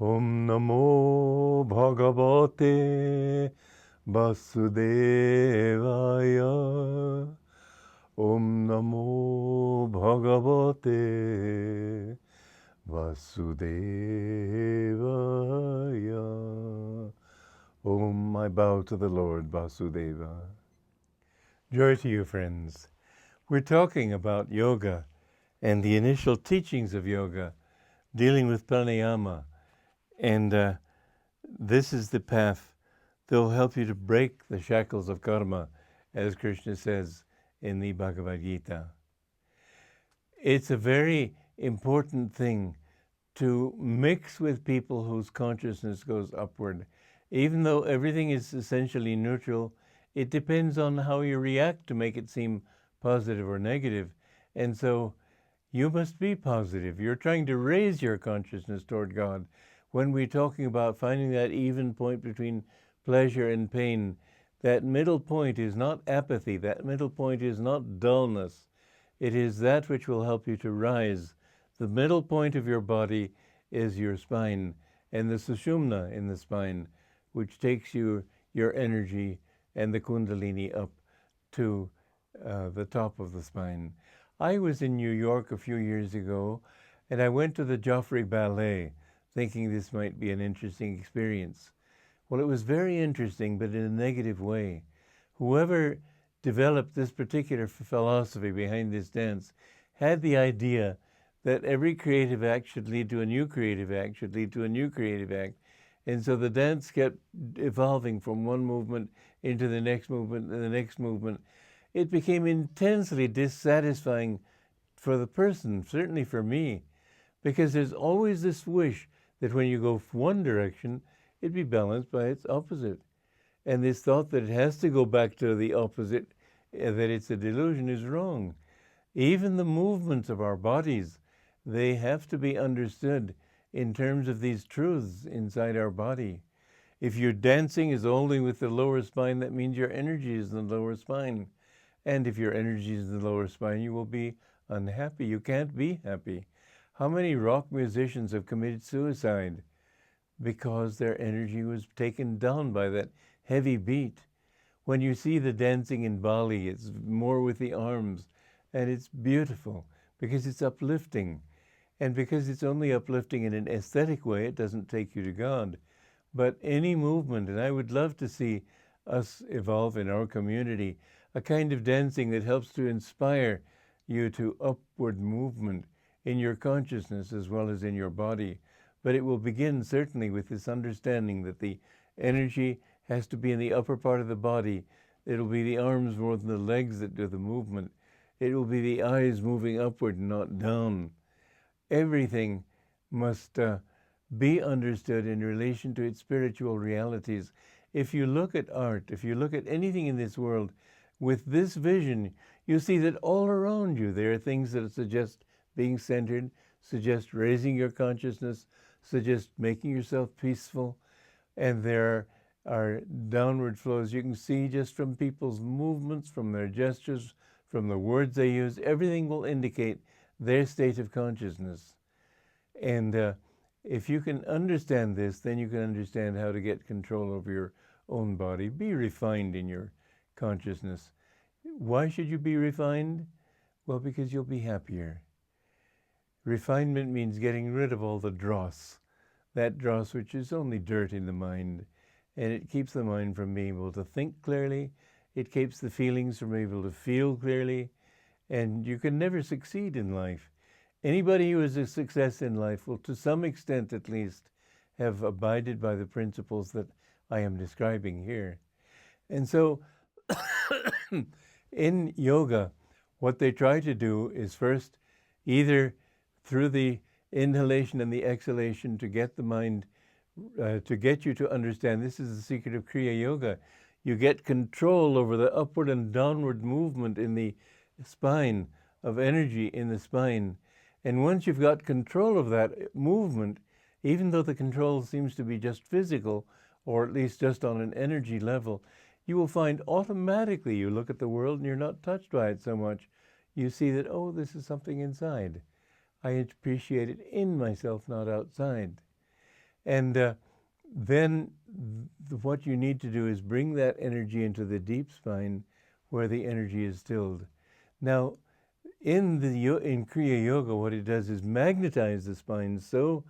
Om Namo Bhagavate Vasudevaya. Om Namo Bhagavate Vasudevaya. Om, I bow to the Lord Vasudeva. Joy to you, friends. We're talking about yoga and the initial teachings of yoga, dealing with pranayama. And this is the path that will help you to break the shackles of karma, as Krishna says in the Bhagavad Gita. It's a very important thing to mix with people whose consciousness goes upward. Even though everything is essentially neutral, it depends on how you react to make it seem positive or negative. And so you must be positive. You're trying to raise your consciousness toward God. When we're talking about finding that even point between pleasure and pain, that middle point is not apathy. That middle point is not dullness. It is that which will help you to rise. The middle point of your body is your spine, and the sushumna in the spine, which takes your energy and the kundalini up to the top of the spine. I was in New York a few years ago, and I went to the Joffrey Ballet, thinking this might be an interesting experience. Well, it was very interesting, but in a negative way. Whoever developed this particular philosophy behind this dance had the idea that every creative act should lead to a new creative act, should lead to a new creative act. And so the dance kept evolving from one movement into the next movement and the next movement. It became intensely dissatisfying for the person, certainly for me, because there's always this wish that when you go one direction, it be balanced by its opposite. And this thought that it has to go back to the opposite, that it's a delusion, is wrong. Even the movements of our bodies, they have to be understood in terms of these truths inside our body. If your dancing is only with the lower spine, that means your energy is in the lower spine. And if your energy is in the lower spine, you will be unhappy. You can't be happy. How many rock musicians have committed suicide because their energy was taken down by that heavy beat? When you see the dancing in Bali, it's more with the arms, and it's beautiful because it's uplifting. And because it's only uplifting in an aesthetic way, it doesn't take you to God. But any movement, and I would love to see us evolve in our community, a kind of dancing that helps to inspire you to upward movement in your consciousness as well as in your body. But it will begin certainly with this understanding that the energy has to be in the upper part of the body. It'll be the arms more than the legs that do the movement. It will be the eyes moving upward, not down. Everything must be understood in relation to its spiritual realities. If you look at art, if you look at anything in this world with this vision, you see that all around you there are things that suggest being centered, suggest raising your consciousness, suggest making yourself peaceful, and there are downward flows. You can see just from people's movements, from their gestures, from the words they use, everything will indicate their state of consciousness. And if you can understand this, then you can understand how to get control over your own body. Be refined in your consciousness. Why should you be refined? Well, because you'll be happier. Refinement means getting rid of all the dross, that dross which is only dirt in the mind, and it keeps the mind from being able to think clearly. It keeps the feelings from being able to feel clearly, and you can never succeed in life. Anybody who is a success in life will, to some extent at least, have abided by the principles that I am describing here. And so in yoga, what they try to do is first, either through the inhalation and the exhalation, to get the mind, to get you to understand, this is the secret of Kriya Yoga. You get control over the upward and downward movement in the spine, of energy in the spine. And once you've got control of that movement, even though the control seems to be just physical, or at least just on an energy level, you will find automatically you look at the world and you're not touched by it so much. You see that, oh, this is something inside. I appreciate it in myself, not outside. And then what you need to do is bring that energy into the deep spine where the energy is stilled. Now, in Kriya Yoga, what it does is magnetize the spine so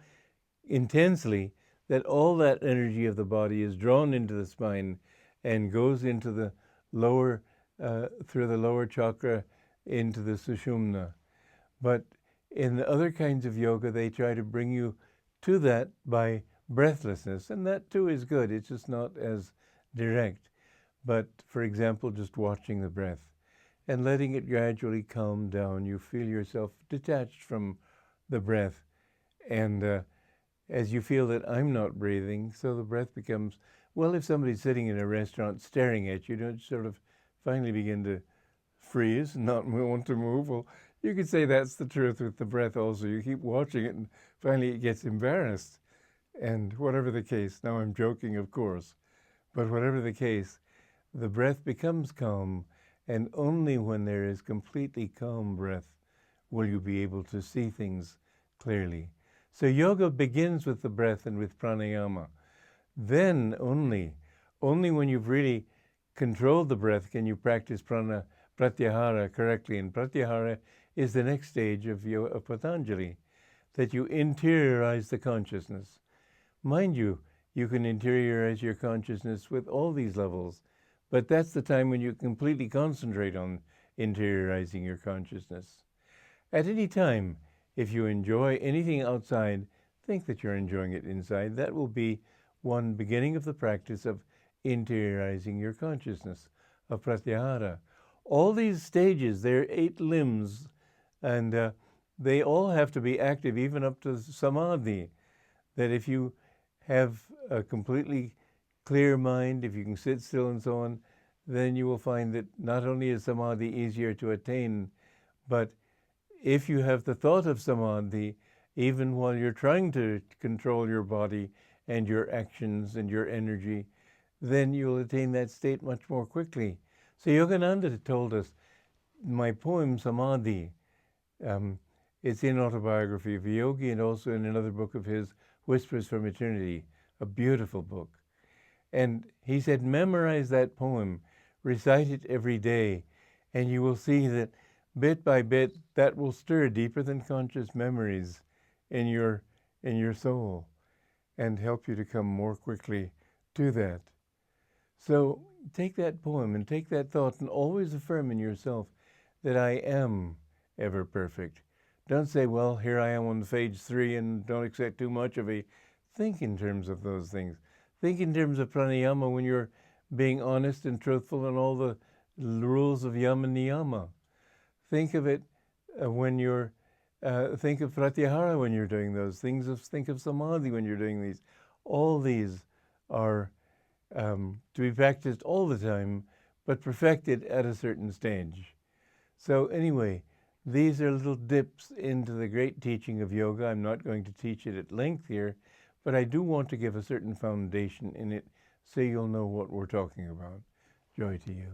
intensely that all that energy of the body is drawn into the spine and goes into the lower, through the lower chakra into the sushumna. But in the other kinds of yoga, they try to bring you to that by breathlessness, and that too is good. It's just not as direct. But for example, just watching the breath and letting it gradually calm down. You feel yourself detached from the breath. And as you feel that I'm not breathing, so the breath becomes, well, if somebody's sitting in a restaurant staring at you, don't sort of finally begin to freeze and not want to move. Well, you could say that's the truth with the breath also. You keep watching it and finally it gets embarrassed. And whatever the case, now I'm joking, of course, but whatever the case, the breath becomes calm, and only when there is completely calm breath will you be able to see things clearly. So yoga begins with the breath and with pranayama. Then only when you've really controlled the breath can you practice pratyahara correctly. And pratyahara is the next stage of Patanjali, that you interiorize the consciousness. Mind you, you can interiorize your consciousness with all these levels, but that's the time when you completely concentrate on interiorizing your consciousness. At any time, if you enjoy anything outside, think that you're enjoying it inside. That will be one beginning of the practice of interiorizing your consciousness, of pratyahara. All these stages, they're 8 limbs, and they all have to be active, even up to samadhi. That if you have a completely clear mind, if you can sit still and so on, then you will find that not only is samadhi easier to attain, but if you have the thought of samadhi, even while you're trying to control your body and your actions and your energy, then you'll attain that state much more quickly. So Yogananda told us, my poem Samadhi, it's in Autobiography of a Yogi and also in another book of his, Whispers from Eternity, a beautiful book. And he said, memorize that poem, recite it every day, and you will see that bit by bit, that will stir deeper than conscious memories in your soul and help you to come more quickly to that. So take that poem and take that thought and always affirm in yourself that I am ever perfect. Don't say, well, here I am on phase 3 and don't expect too much of me. Think in terms of those things. Think in terms of pranayama when you're being honest and truthful and all the rules of yama and niyama. Think of it when you're, think of pratyahara when you're doing those things. Think of samadhi when you're doing these. All these are to be practiced all the time, but perfected at a certain stage. So anyway, these are little dips into the great teaching of yoga. I'm not going to teach it at length here, but I do want to give a certain foundation in it so you'll know what we're talking about. Joy to you.